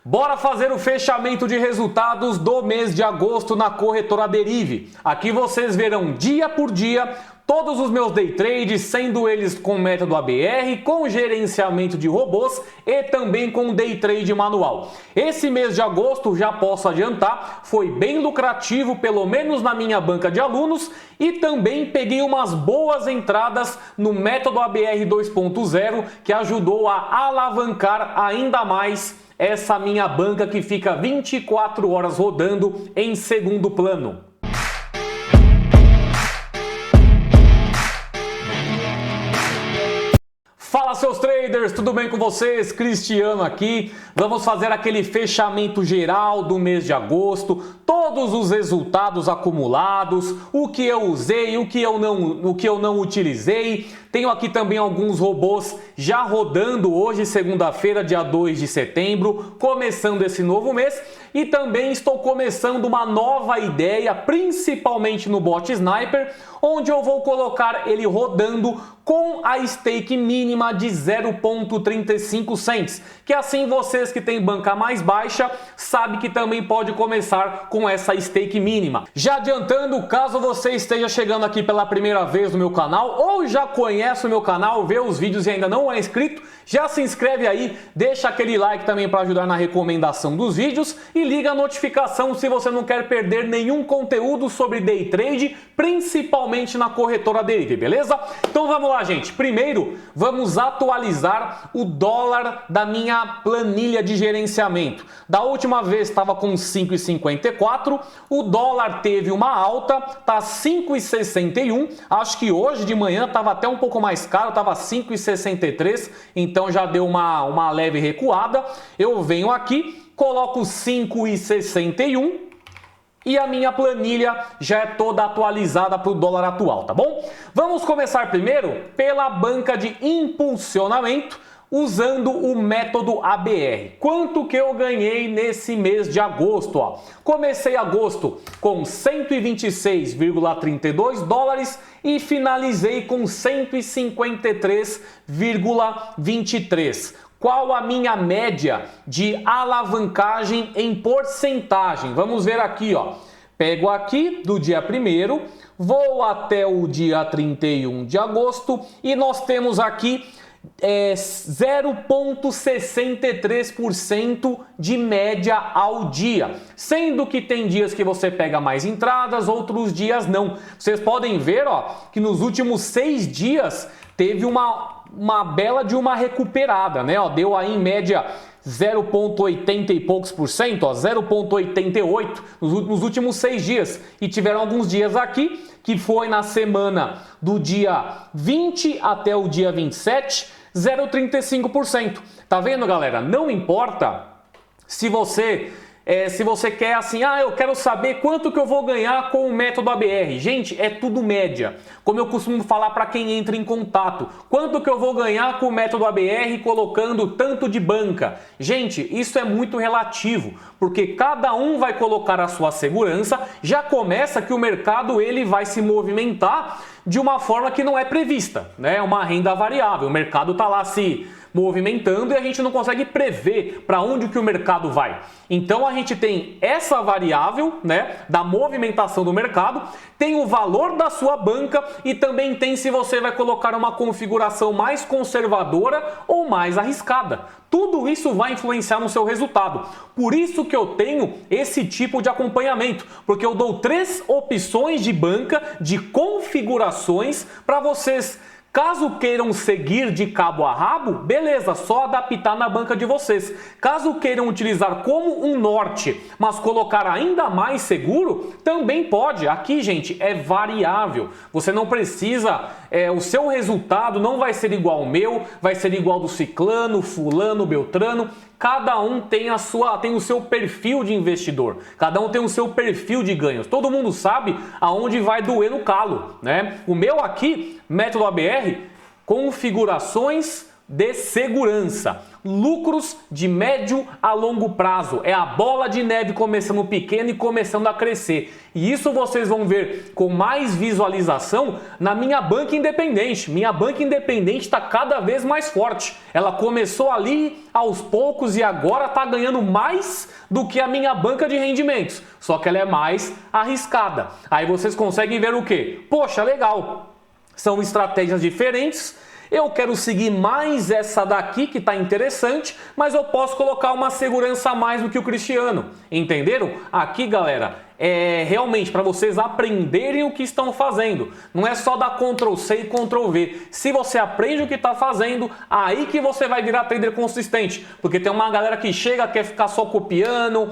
Bora fazer o fechamento de resultados do mês de agosto na corretora Derive. Aqui vocês verão dia por dia todos os meus day trades, sendo eles com método ABR, com gerenciamento de robôs e também com day trade manual. Esse mês de agosto, já posso adiantar, foi bem lucrativo, pelo menos na minha banca de alunos, e também peguei umas boas entradas no método ABR 2.0, que ajudou a alavancar ainda mais essa minha banca que fica 24 horas rodando em segundo plano. Fala seus traders, tudo bem com vocês? Cristiano aqui. Vamos fazer aquele fechamento geral do mês de agosto, todos os resultados acumulados, o que eu usei, o que eu não utilizei. Tenho aqui também alguns robôs já rodando hoje, segunda-feira, dia 2 de setembro, começando esse novo mês. E também estou começando uma nova ideia, principalmente no bot Sniper, onde eu vou colocar ele rodando com a stake mínima de 0,35 cents, que assim vocês que têm banca mais baixa sabem que também pode começar com essa stake mínima. Já adiantando, caso você esteja chegando aqui pela primeira vez no meu canal ou já conhece o meu canal, vê os vídeos e ainda não é inscrito, já se inscreve aí, deixa aquele like também para ajudar na recomendação dos vídeos e liga a notificação se você não quer perder nenhum conteúdo sobre day trade, principalmente na corretora Derive, beleza? Então vamos lá, gente. Primeiro, vamos atualizar o dólar da minha planilha de gerenciamento. Da última vez estava com 5,54, o dólar teve uma alta, tá 5,61. Acho que hoje de manhã estava até um pouco mais caro, estava 5,63, então já deu uma leve recuada. Eu venho aqui, coloco 5,61 e a minha planilha já é toda atualizada para o dólar atual, tá bom? Vamos começar primeiro pela banca de impulsionamento, usando o método ABR. Quanto que eu ganhei nesse mês de agosto? Ó? Comecei agosto com 126,32 dólares e finalizei com 153,23. Qual a minha média de alavancagem em porcentagem? Vamos ver aqui, ó. Pego aqui do dia 1º, vou até o dia 31 de agosto e nós temos aqui 0,63% de média ao dia, sendo que tem dias que você pega mais entradas, outros dias não. Vocês podem ver, ó, que nos últimos 6 dias teve uma bela de uma recuperada, né? Ó, deu aí em média 0,80 e poucos por cento, 0,88 nos últimos 6 dias. E tiveram alguns dias aqui, que foi na semana do dia 20 até o dia 27, 0,35%. Tá vendo, galera? Não importa se você quer assim, eu quero saber quanto que eu vou ganhar com o método ABR. Gente, é tudo média. Como eu costumo falar para quem entra em contato, quanto que eu vou ganhar com o método ABR colocando tanto de banca? Gente, isso é muito relativo, porque cada um vai colocar a sua segurança. Já começa que o mercado ele vai se movimentar de uma forma que não é prevista, né? Uma renda variável. O mercado está lá se movimentando e a gente não consegue prever para onde que o mercado vai. Então a gente tem essa variável, né, da movimentação do mercado, tem o valor da sua banca e também tem se você vai colocar uma configuração mais conservadora ou mais arriscada. Tudo isso vai influenciar no seu resultado. Por isso que eu tenho esse tipo de acompanhamento, porque eu dou 3 opções de banca, de configurações para vocês. Caso queiram seguir de cabo a rabo, beleza, só adaptar na banca de vocês. Caso queiram utilizar como um norte, mas colocar ainda mais seguro, também pode. Aqui, gente, é variável. Você não precisa, o seu resultado não vai ser igual ao meu, vai ser igual do ciclano, fulano, beltrano. Cada um tem o seu perfil de investidor, cada um tem o seu perfil de ganhos. Todo mundo sabe aonde vai doer no calo, né? O meu aqui, método ABR, configurações de segurança. lucros de médio a longo prazo. É a bola de neve começando pequena e começando a crescer. E isso vocês vão ver com mais visualização na minha banca independente. Minha banca independente está cada vez mais forte. Ela começou ali aos poucos e agora está ganhando mais do que a minha banca de rendimentos. Só que ela é mais arriscada. Aí vocês conseguem ver o quê? Poxa, legal. São estratégias diferentes. Eu quero seguir mais essa daqui que está interessante, mas eu posso colocar uma segurança a mais do que o Cristiano. Entenderam? Aqui, galera, é realmente para vocês aprenderem o que estão fazendo. Não é só dar Ctrl C e Ctrl V. Se você aprende o que está fazendo, aí que você vai virar trader consistente. Porque tem uma galera que chega, quer ficar só copiando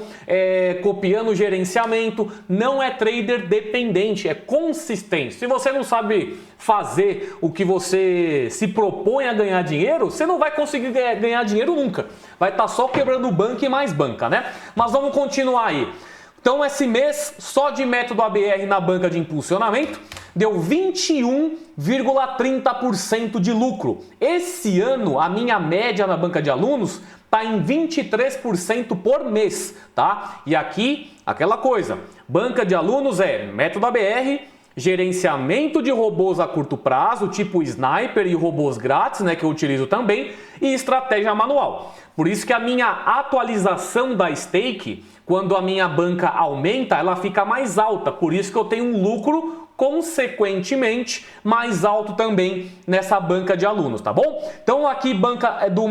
o gerenciamento. Não é trader dependente, é consistente. Se você não sabe fazer o que você se propõe a ganhar dinheiro, você não vai conseguir ganhar dinheiro nunca. Vai estar só quebrando banca e mais banca, né? Mas vamos continuar aí. Então esse mês, só de método ABR na banca de impulsionamento, deu 21,30% de lucro. Esse ano, a minha média na banca de alunos está em 23% por mês, tá? E aqui, aquela coisa, banca de alunos é método ABR, gerenciamento de robôs a curto prazo, tipo Sniper e robôs grátis, né, que eu utilizo também, e estratégia manual. Por isso que a minha atualização da stake, quando a minha banca aumenta, ela fica mais alta. Por isso que eu tenho um lucro consequentemente mais alto também nessa banca de alunos, tá bom? Então aqui banca do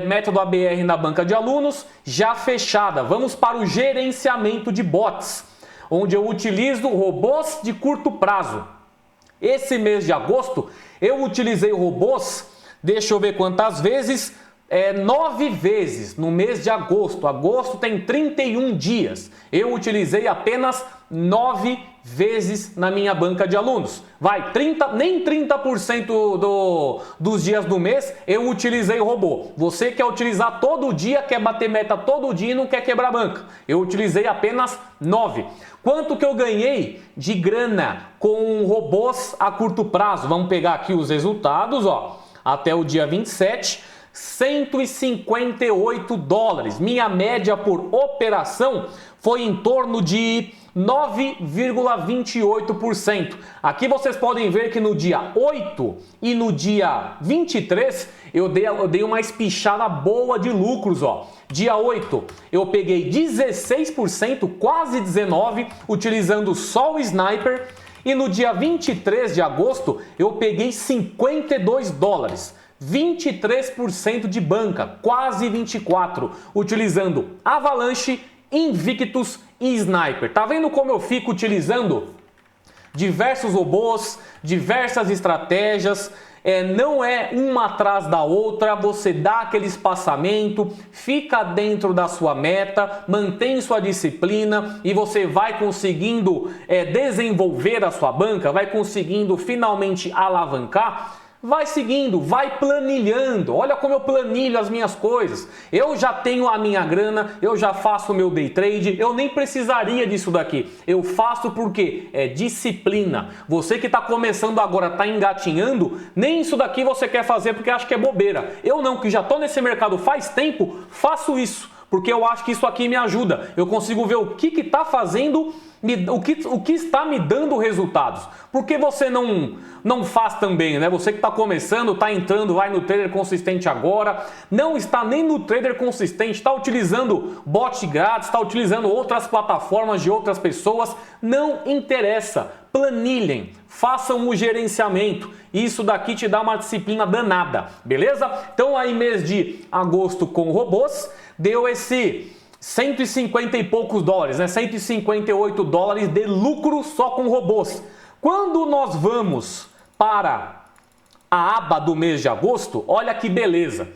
método ABR na banca de alunos já fechada. Vamos para o gerenciamento de bots, onde eu utilizo robôs de curto prazo. Esse mês de agosto eu utilizei robôs, deixa eu ver quantas vezes, 9 vezes no mês de agosto. Agosto tem 31 dias. Eu utilizei apenas 9 vezes na minha banca de alunos. Nem 30% dos dias do mês eu utilizei o robô. Você quer utilizar todo dia, quer bater meta todo dia e não quer quebrar a banca. Eu utilizei apenas 9. Quanto que eu ganhei de grana com robôs a curto prazo? Vamos pegar aqui os resultados, ó. Até o dia 27, 158 dólares. Minha média por operação foi em torno de 9,28%. Aqui vocês podem ver que no dia 8 e no dia 23 eu dei uma espichada boa de lucros, ó. Dia 8 eu peguei 16%, quase 19%, utilizando só o Sniper. E no dia 23 de agosto eu peguei 52 dólares. 23% de banca, quase 24%, utilizando Avalanche, Invictus e Sniper. Tá vendo como eu fico utilizando diversos robôs, diversas estratégias? Não é uma atrás da outra, você dá aquele espaçamento, fica dentro da sua meta, mantém sua disciplina e você vai conseguindo desenvolver a sua banca, vai conseguindo finalmente alavancar. Vai seguindo, vai planilhando. Olha como eu planilho as minhas coisas. Eu já tenho a minha grana, eu já faço o meu day trade, eu nem precisaria disso daqui. Eu faço porque é disciplina. Você que está começando agora, está engatinhando, nem isso daqui você quer fazer porque acha que é bobeira. Eu não, que já estou nesse mercado faz tempo, faço isso. Porque eu acho que isso aqui me ajuda. Eu consigo ver o que está fazendo, o que está me dando resultados. Por que você não faz também, né? Você que está começando, está entrando, vai no trader consistente agora, não está nem no trader consistente, está utilizando bot grátis, está utilizando outras plataformas de outras pessoas, não interessa. Planilhem, façam o gerenciamento. Isso daqui te dá uma disciplina danada, beleza? Então aí mês de agosto com robôs, deu esse 150 e poucos dólares, né? 158 dólares de lucro só com robôs. Quando nós vamos para a aba do mês de agosto, olha que beleza.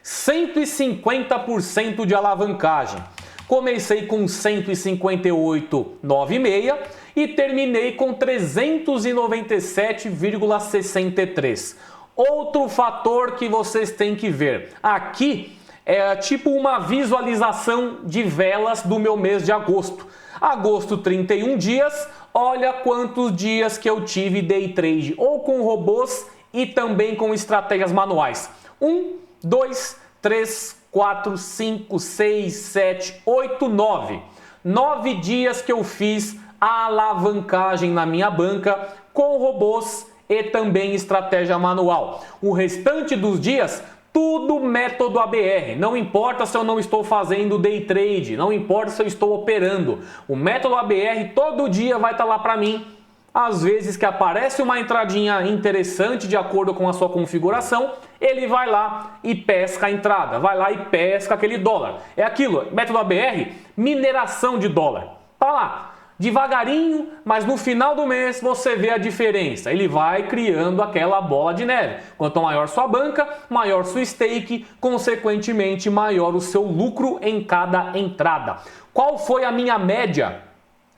150% de alavancagem. Comecei com 158,96 e terminei com 397,63. Outro fator que vocês têm que ver. Aqui é tipo uma visualização de velas do meu mês de agosto. Agosto, 31 dias. Olha quantos dias que eu tive day trade ou com robôs e também com estratégias manuais. 1, 2, 3, 4, 5, 6, 7, 8, 9. 9 dias que eu fiz a alavancagem na minha banca com robôs e também estratégia manual. O restante dos dias, tudo método ABR. Não importa se eu não estou fazendo day trade, não importa se eu estou operando. O método ABR todo dia vai estar lá para mim. Às vezes que aparece uma entradinha interessante de acordo com a sua configuração, ele vai lá e pesca a entrada, vai lá e pesca aquele dólar. É aquilo, método ABR, mineração de dólar. Tá lá, devagarinho, mas no final do mês você vê a diferença. Ele vai criando aquela bola de neve. Quanto maior sua banca, maior sua stake, consequentemente maior o seu lucro em cada entrada. Qual foi a minha média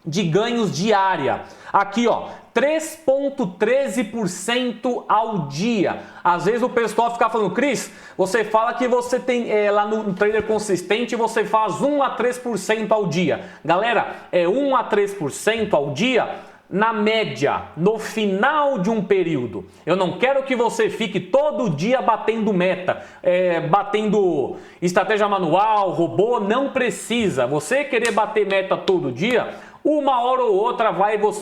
de ganhos diária? Aqui, ó, 3,13% ao dia. Às vezes o pessoal fica falando, Cris, você fala que você tem lá no Trader Consistente, você faz 1 a 3% ao dia. Galera, é 1 a 3% ao dia na média, no final de um período. Eu não quero que você fique todo dia batendo meta, batendo estratégia manual, robô, não precisa. Você querer bater meta todo dia, uma hora ou outra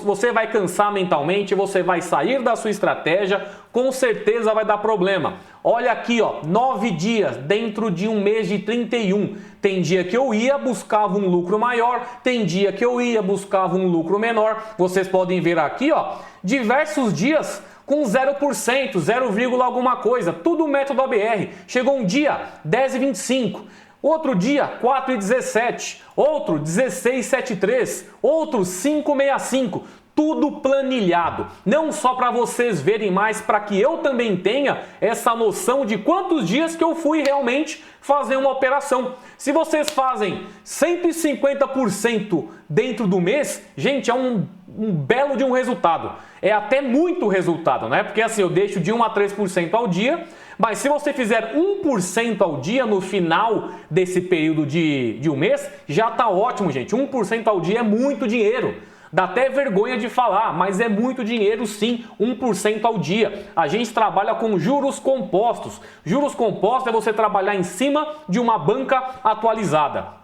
você vai cansar mentalmente, você vai sair da sua estratégia, com certeza vai dar problema. Olha aqui, ó, 9 dias dentro de um mês de 31. Tem dia que eu ia, buscava um lucro maior, tem dia que eu ia, buscava um lucro menor. Vocês podem ver aqui, ó, diversos dias com 0%, 0, alguma coisa, tudo método ABR. Chegou um dia, 10,25. Outro dia, 4,17, outro 16,73, outro 5,65, tudo planilhado. Não só para vocês verem, mas para que eu também tenha essa noção de quantos dias que eu fui realmente fazer uma operação. Se vocês fazem 150% dentro do mês, gente, é um belo de um resultado. É até muito resultado, né? Porque assim, eu deixo de 1 a 3% ao dia. Mas se você fizer 1% ao dia no final desse período de um mês, já está ótimo, gente. 1% ao dia é muito dinheiro. Dá até vergonha de falar, mas é muito dinheiro sim, 1% ao dia. A gente trabalha com juros compostos. Juros compostos é você trabalhar em cima de uma banca atualizada.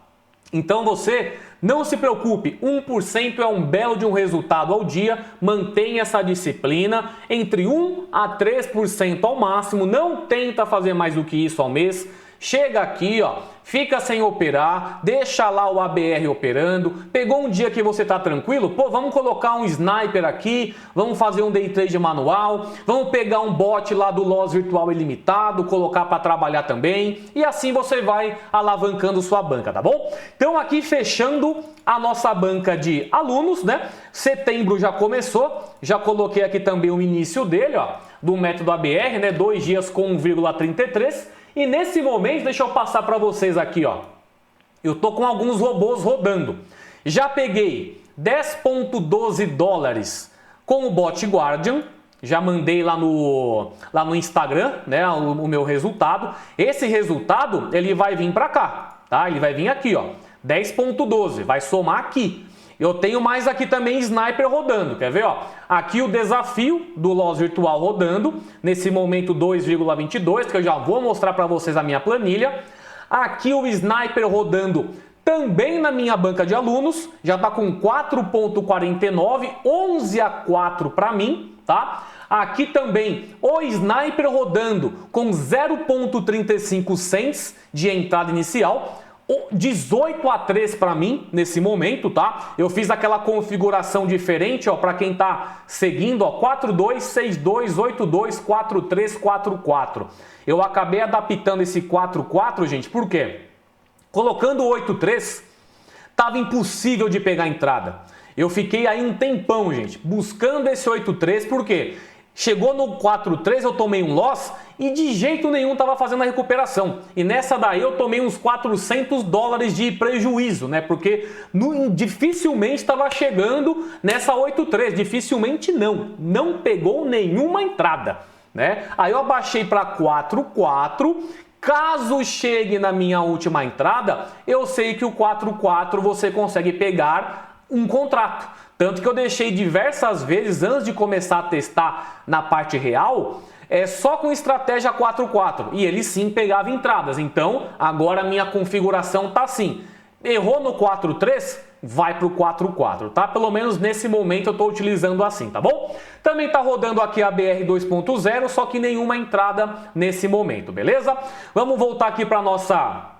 Então você não se preocupe, 1% é um belo de um resultado ao dia, mantenha essa disciplina, entre 1 a 3% ao máximo, não tenta fazer mais do que isso ao mês. Chega aqui, ó, fica sem operar, deixa lá o ABR operando. Pegou um dia que você tá tranquilo? Pô, vamos colocar um sniper aqui, vamos fazer um day trade manual, vamos pegar um bot lá do Loss Virtual Ilimitado, colocar para trabalhar também, e assim você vai alavancando sua banca, tá bom? Então aqui fechando a nossa banca de alunos, né? Setembro já começou, já coloquei aqui também o início dele, ó, do método ABR, né? 2 dias com 1,33. E nesse momento, deixa eu passar para vocês aqui, ó. Eu tô com alguns robôs rodando. Já peguei 10,12 dólares com o bot Guardian. Já mandei lá no Instagram, né, o meu resultado. Esse resultado, ele vai vir para cá, tá? Ele vai vir aqui, ó. 10,12, vai somar aqui. Eu tenho mais aqui também Sniper rodando, quer ver? Ó? Aqui o desafio do Loss Virtual rodando, nesse momento 2,22, que eu já vou mostrar para vocês a minha planilha. Aqui o Sniper rodando também na minha banca de alunos, já está com 4,49, 11 a 4 para mim, tá? Aqui também o Sniper rodando com 0,35 cents de entrada inicial, 18 a 3 para mim nesse momento, tá? Eu fiz aquela configuração diferente, ó, para quem tá seguindo, ó, 4262824344. Eu acabei adaptando esse 44, gente, por quê? Colocando o 83, tava impossível de pegar a entrada. Eu fiquei aí um tempão, gente, buscando esse 83, por quê? Chegou no 4,3, eu tomei um loss e de jeito nenhum estava fazendo a recuperação. E nessa daí eu tomei uns 400 dólares de prejuízo, né? Porque dificilmente estava chegando nessa 8,3. Dificilmente não pegou nenhuma entrada, né? Aí eu abaixei para 4,4. Caso chegue na minha última entrada, eu sei que o 4,4 você consegue pegar um contrato. Tanto que eu deixei diversas vezes, antes de começar a testar na parte real, só com estratégia 4-4 e ele sim pegava entradas. Então agora a minha configuração tá assim. Errou no 4-3, vai para o 4-4, tá? Pelo menos nesse momento eu estou utilizando assim, tá bom? Também está rodando aqui a BR 2.0, só que nenhuma entrada nesse momento, beleza? Vamos voltar aqui para nossa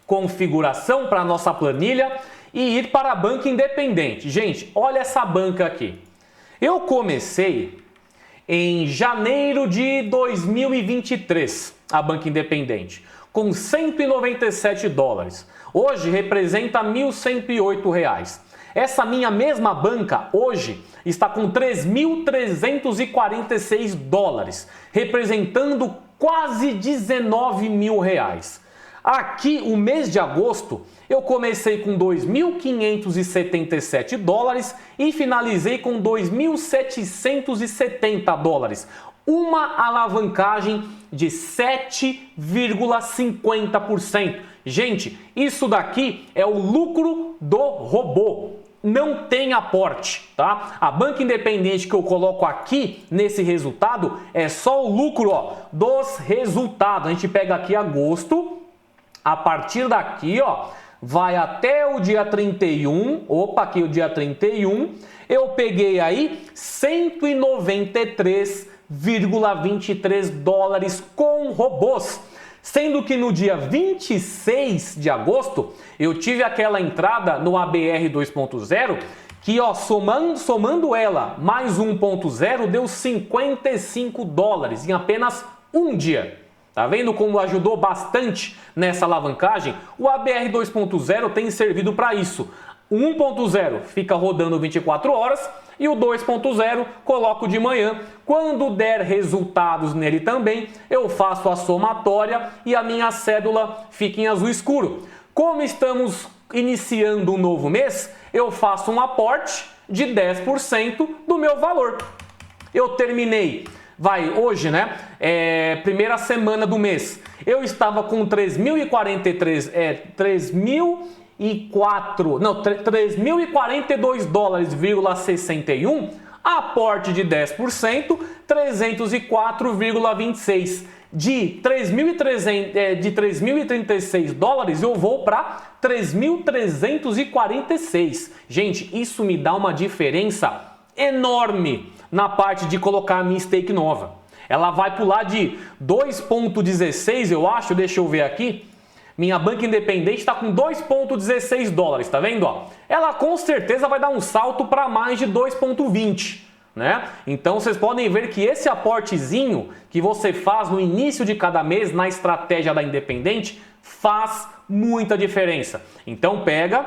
configuração, para nossa planilha e ir para a banca independente. Gente, olha essa banca aqui. Eu comecei em janeiro de 2023 a banca independente com 197 dólares. Hoje representa R$ 1.108. Essa minha mesma banca hoje está com 3.346 dólares, representando quase 19 mil reais. Aqui, o mês de agosto, eu comecei com 2.577 dólares e finalizei com 2.770 dólares. Uma alavancagem de 7,50%. Gente, isso daqui é o lucro do robô. Não tem aporte, tá? A banca independente que eu coloco aqui nesse resultado é só o lucro, ó, dos resultados. A gente pega aqui agosto, a partir daqui, ó, vai até o dia 31. Opa, aqui o dia 31. Eu peguei aí 193,23 dólares com robôs. Sendo que no dia 26 de agosto, eu tive aquela entrada no ABR 2.0 que, ó, somando ela mais 1.0 deu 55 dólares em apenas um dia. Tá vendo como ajudou bastante nessa alavancagem? O ABR 2.0 tem servido para isso. O 1.0 fica rodando 24 horas e o 2.0 coloco de manhã. Quando der resultados nele também, eu faço a somatória e a minha cédula fica em azul escuro. Como estamos iniciando um novo mês, eu faço um aporte de 10% do meu valor. Eu terminei, hoje, né? Primeira semana do mês. Eu estava com 3.042 dólares,61, aporte de 10%, 304,26. De 3.036 dólares eu vou para 3.346. Gente, isso me dá uma diferença enorme na parte de colocar a minha stake nova. Ela vai pular de 2,16, eu acho, deixa eu ver aqui. Minha banca independente está com 2,16 dólares, tá vendo? Ó? Ela com certeza vai dar um salto para mais de 2,20, né? Então vocês podem ver que esse aportezinho que você faz no início de cada mês na estratégia da independente faz muita diferença. Então pega,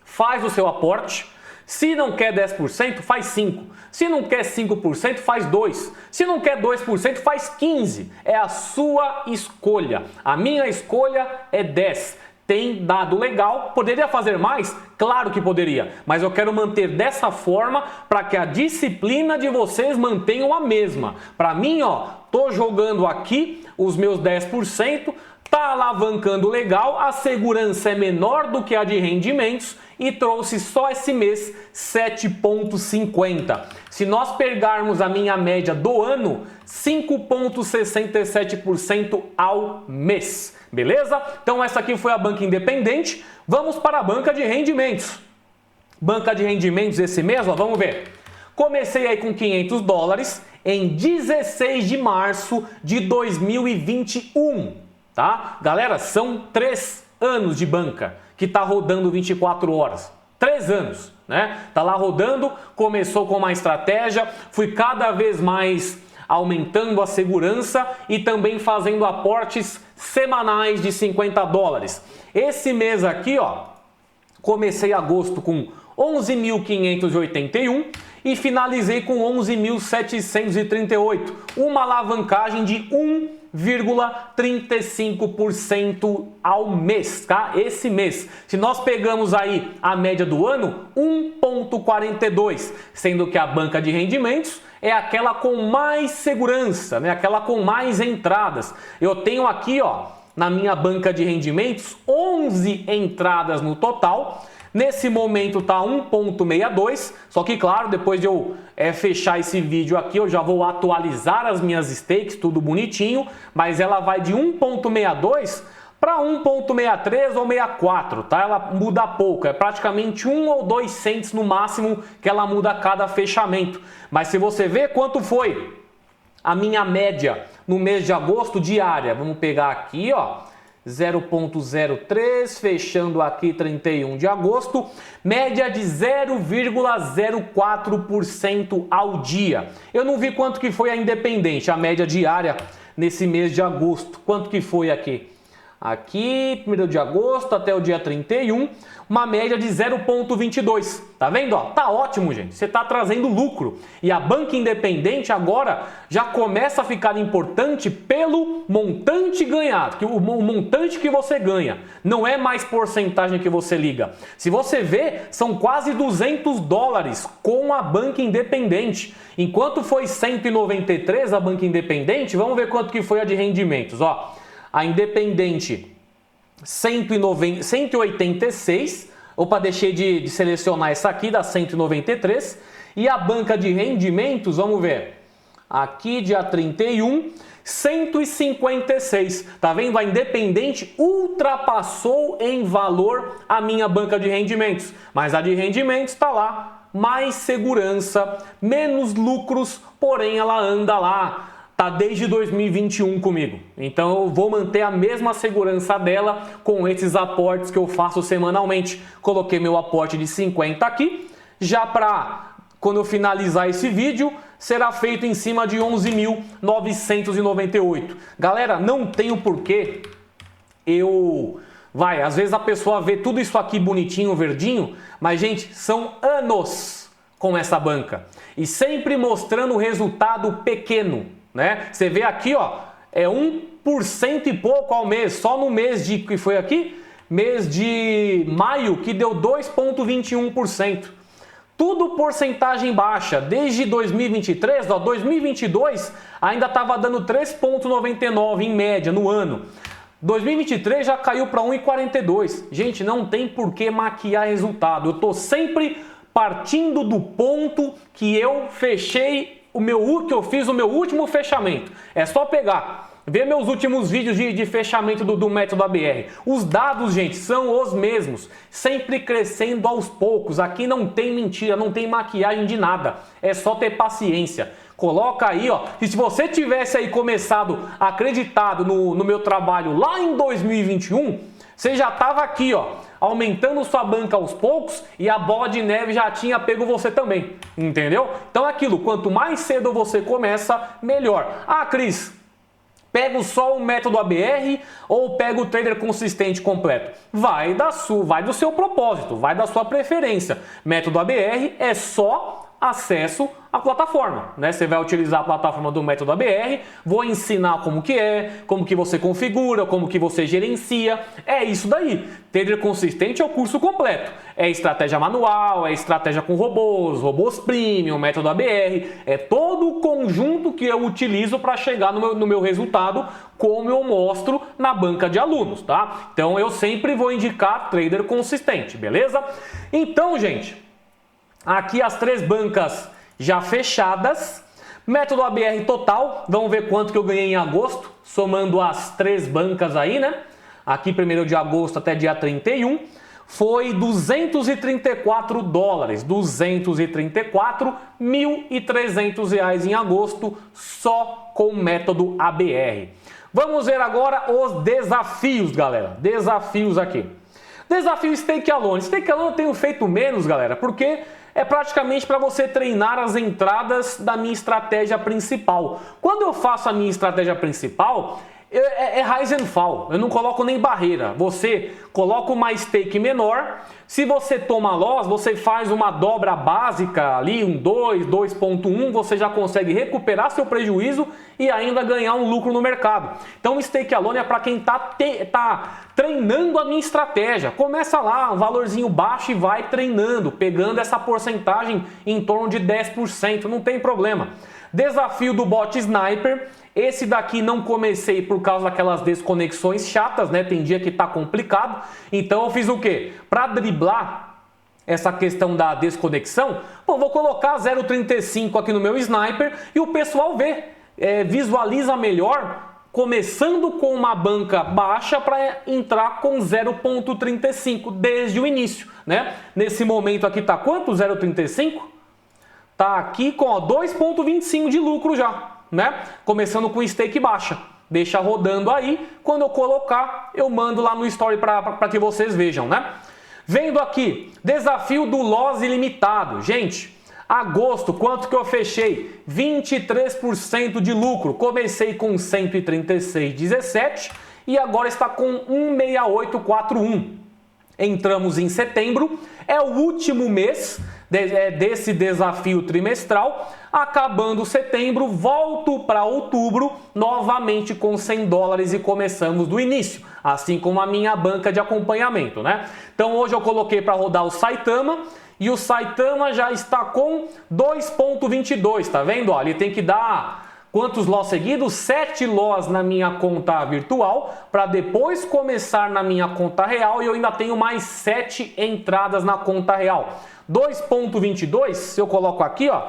faz o seu aporte. Se não quer 10%, faz 5%. Se não quer 5%, faz 2%. Se não quer 2%, faz 15%. É a sua escolha. A minha escolha é 10%. Tem dado legal. Poderia fazer mais? Claro que poderia. Mas eu quero manter dessa forma para que a disciplina de vocês mantenham a mesma. Para mim, ó, tô jogando aqui os meus 10%. Tá alavancando legal, a segurança é menor do que a de rendimentos e trouxe só esse mês 7,50. Se nós pegarmos a minha média do ano, 5,67% ao mês. Beleza? Então essa aqui foi a banca independente. Vamos para a banca de rendimentos. Banca de rendimentos esse mês, ó, vamos ver. Comecei aí com 500 dólares em 16 de março de 2021. Tá? Galera, são 3 anos de banca que tá rodando 24 horas. 3 anos, né? Tá lá rodando, começou com uma estratégia, fui cada vez mais aumentando a segurança e também fazendo aportes semanais de 50 dólares. Esse mês aqui, ó, comecei agosto com 11.581 e finalizei com 11.738, uma alavancagem de 1,35% ao mês, tá? Esse mês. Se nós pegamos aí a média do ano, 1,42, sendo que a banca de rendimentos é aquela com mais segurança, né? Aquela com mais entradas. Eu tenho aqui, ó, na minha banca de rendimentos, 11 entradas no total. Nesse momento tá 1,62, só que claro, depois de eu fechar esse vídeo aqui, eu já vou atualizar as minhas stakes, tudo bonitinho, mas ela vai de 1,62 para 1,63 ou 64, tá? Ela muda pouco, é praticamente 1 ou 2 cents no máximo que ela muda a cada fechamento. Mas se você ver quanto foi a minha média no mês de agosto diária, vamos pegar aqui, ó, 0,03, fechando aqui 31 de agosto, média de 0,04% ao dia. Eu não vi quanto que foi a Independente, a média diária nesse mês de agosto. Quanto que foi aqui? Aqui, 1º de agosto até o dia 31, uma média de 0,22. Tá vendo? Ó, tá ótimo, gente. Você tá trazendo lucro. E a banca independente agora já começa a ficar importante pelo montante ganhado, o montante que você ganha. Não é mais porcentagem que você liga. Se você vê, são quase $200 com a banca independente. Enquanto foi 193 a banca independente, vamos ver quanto que foi a de rendimentos, ó. A Independente 186, opa, deixei de selecionar essa aqui da 193, e a banca de rendimentos, vamos ver, aqui dia 31, 156, tá vendo? A Independente ultrapassou em valor a minha banca de rendimentos, mas a de rendimentos está lá, mais segurança, menos lucros, porém ela anda lá. Tá desde 2021 comigo, então eu vou manter a mesma segurança dela com esses aportes que eu faço semanalmente. Coloquei meu aporte de 50 aqui, já para quando eu finalizar esse vídeo, será feito em cima de 11.998. Galera, não tenho porquê às vezes a pessoa vê tudo isso aqui bonitinho, verdinho, mas gente, são anos com essa banca e sempre mostrando resultado pequeno. Né? Você vê aqui, ó, é 1% e pouco ao mês, só no mês de, que foi aqui? Mês de maio, que deu 2,21%. Tudo porcentagem baixa, desde 2023, ó, 2022 ainda estava dando 3,99 em média no ano. 2023 já caiu para 1,42. Gente, não tem por que maquiar resultado. Eu tô sempre partindo do ponto que eu fechei que eu fiz o meu último fechamento. É só pegar, ver meus últimos vídeos de fechamento do método ABR. Os dados, gente, são os mesmos, sempre crescendo aos poucos. Aqui não tem mentira, não tem maquiagem de nada. É só ter paciência. Coloca aí, ó. E se você tivesse aí começado acreditado no meu trabalho lá em 2021, você já estava aqui, ó, aumentando sua banca aos poucos e a bola de neve já tinha pego você também, entendeu? Então é aquilo, quanto mais cedo você começa, melhor. Ah, Cris, pego só o método ABR ou pego o trader consistente completo? Vai do seu propósito, vai da sua preferência. Método ABR é só acesso à plataforma, né? Você vai utilizar a plataforma do método ABR, vou ensinar como que você configura, como que você gerencia, é isso daí. Trader consistente é o curso completo, é estratégia manual, é estratégia com robôs premium, método ABR, é todo o conjunto que eu utilizo para chegar no meu resultado, como eu mostro na banca de alunos, tá? Então eu sempre vou indicar trader consistente, beleza? Então, gente, aqui as 3 bancas já fechadas, método ABR total, vamos ver quanto que eu ganhei em agosto, somando as 3 bancas aí, né? Aqui 1º de agosto até dia 31, foi $234, 234.300 reais em agosto, só com o método ABR. Vamos ver agora os desafios, galera, desafios aqui. Desafio Stake Alone. Stake Alone eu tenho feito menos, galera, porque é praticamente para você treinar as entradas da minha estratégia principal. Quando eu faço a minha estratégia principal, é rise and fall, eu não coloco nem barreira. Você coloca uma stake menor, se você toma loss, você faz uma dobra básica ali, um 2.1, você já consegue recuperar seu prejuízo e ainda ganhar um lucro no mercado. Então o Stake Alone é para quem tá treinando a minha estratégia. Começa lá, um valorzinho baixo e vai treinando, pegando essa porcentagem em torno de 10%, não tem problema. Desafio do bot Sniper. Esse daqui não comecei por causa daquelas desconexões chatas, né? Tem dia que tá complicado. Então eu fiz o quê? Para driblar essa questão da desconexão, pô, vou colocar 0,35 aqui no meu sniper e o pessoal visualiza melhor, começando com uma banca baixa para entrar com 0,35 desde o início, né? Nesse momento aqui tá quanto? 0,35? Tá aqui com 2,25 de lucro já, né? Começando com stake baixa. Deixa rodando aí, quando eu colocar, eu mando lá no story para que vocês vejam, né? Vendo aqui, desafio do loss ilimitado. Gente, agosto, quanto que eu fechei? 23% de lucro. Comecei com 136,17 e agora está com 16841. Entramos em setembro, é o último mês desse desafio trimestral. Acabando setembro, volto para outubro novamente com $100 e começamos do início, assim como a minha banca de acompanhamento, né? Então hoje eu coloquei para rodar o Saitama e o Saitama já está com 2,22, tá vendo? Ó, ele tem que dar quantos loss seguidos? 7 loss na minha conta virtual para depois começar na minha conta real e eu ainda tenho mais 7 entradas na conta real. 2,22, se eu coloco aqui, ó,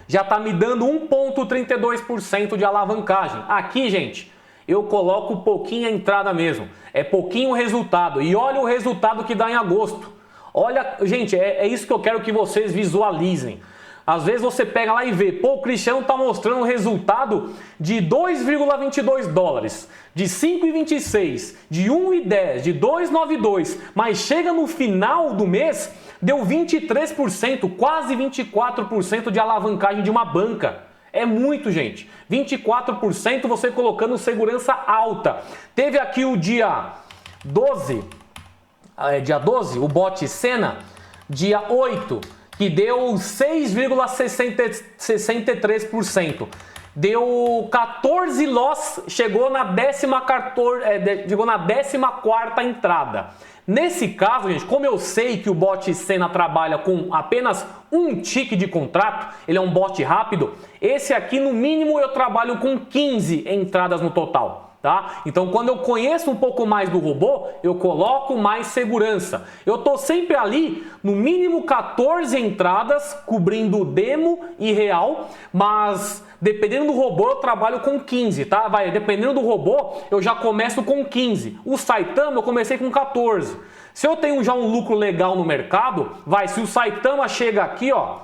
já está me dando 1,32% de alavancagem. Aqui, gente, eu coloco pouquinha entrada mesmo. É pouquinho resultado. E olha o resultado que dá em agosto. Olha, gente, é isso que eu quero que vocês visualizem. Às vezes você pega lá e vê, pô, o Cristiano está mostrando um resultado de 2,22 dólares, de 5,26, de 1,10, de 2,92, mas chega no final do mês, deu 23%, quase 24% de alavancagem de uma banca. É muito, gente. 24% você colocando segurança alta. Teve aqui o dia 12, o bot Senna, dia 8, que deu 6,63%. Deu 14 loss, chegou na 14ª entrada. Nesse caso, gente, como eu sei que o bot Senna trabalha com apenas um tick de contrato, ele é um bot rápido, esse aqui no mínimo eu trabalho com 15 entradas no total. Tá? Então quando eu conheço um pouco mais do robô, eu coloco mais segurança. Eu tô sempre ali no mínimo 14 entradas cobrindo demo e real, mas dependendo do robô eu trabalho com 15, tá? Dependendo do robô eu já começo com 15. O Saitama eu comecei com 14. Se eu tenho já um lucro legal no mercado, se o Saitama chega aqui, ó,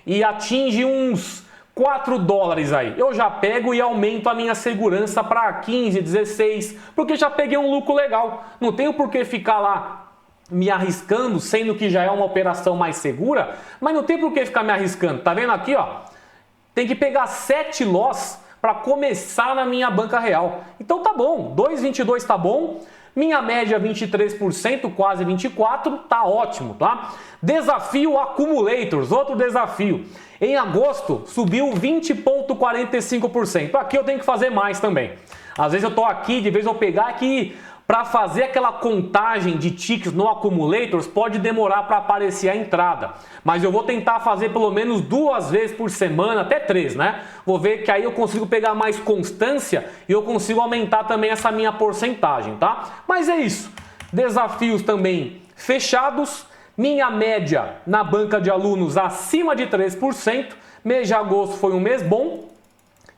e atinge uns 4 dólares aí, eu já pego e aumento a minha segurança para 15, 16, porque já peguei um lucro legal. Não tenho por que ficar lá me arriscando, sendo que já é uma operação mais segura, mas não tem por que ficar me arriscando. Tá vendo aqui, ó? Tem que pegar 7 loss para começar na minha banca real. Então tá bom, 2,22 tá bom. Minha média 23%, quase 24%, tá ótimo, tá? Desafio Accumulators, outro desafio. Em agosto subiu 20,45%. Aqui eu tenho que fazer mais também. Às vezes eu tô aqui, de vez eu pegar aqui para fazer aquela contagem de ticks no Accumulators, pode demorar para aparecer a entrada. Mas eu vou tentar fazer pelo menos 2 vezes por semana, até 3, né? Vou ver que aí eu consigo pegar mais constância e eu consigo aumentar também essa minha porcentagem, tá? Mas é isso. Desafios também fechados. Minha média na banca de alunos acima de 3%. Mês de agosto foi um mês bom.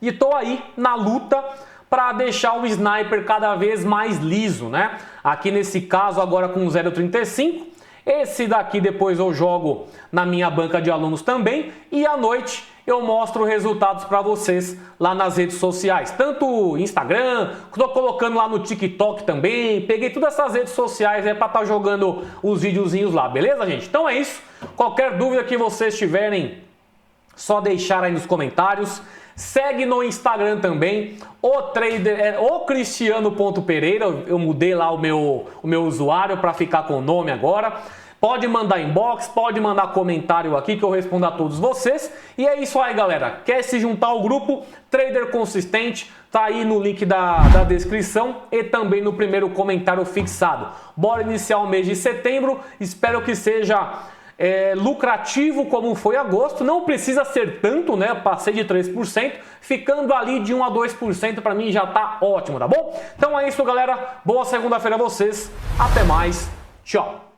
E tô aí na luta para deixar o sniper cada vez mais liso, né? Aqui nesse caso agora com 0,35. Esse daqui depois eu jogo na minha banca de alunos também. E à noite eu mostro resultados para vocês lá nas redes sociais. Tanto Instagram, estou colocando lá no TikTok também. Peguei todas essas redes sociais para estar jogando os videozinhos lá, beleza, gente? Então é isso. Qualquer dúvida que vocês tiverem, só deixar aí nos comentários. Segue no Instagram também, o Cristiano.Pereira, eu mudei lá o meu usuário para ficar com o nome agora. Pode mandar inbox, pode mandar comentário aqui que eu respondo a todos vocês. E é isso aí, galera. Quer se juntar ao grupo Trader Consistente? Tá aí no link da descrição e também no primeiro comentário fixado. Bora iniciar o mês de setembro, espero que seja lucrativo como foi agosto. Não precisa ser tanto, né? Passei de 3%, ficando ali de 1 a 2% para mim já tá ótimo, tá bom? Então é isso, galera. Boa segunda-feira a vocês. Até mais. Tchau.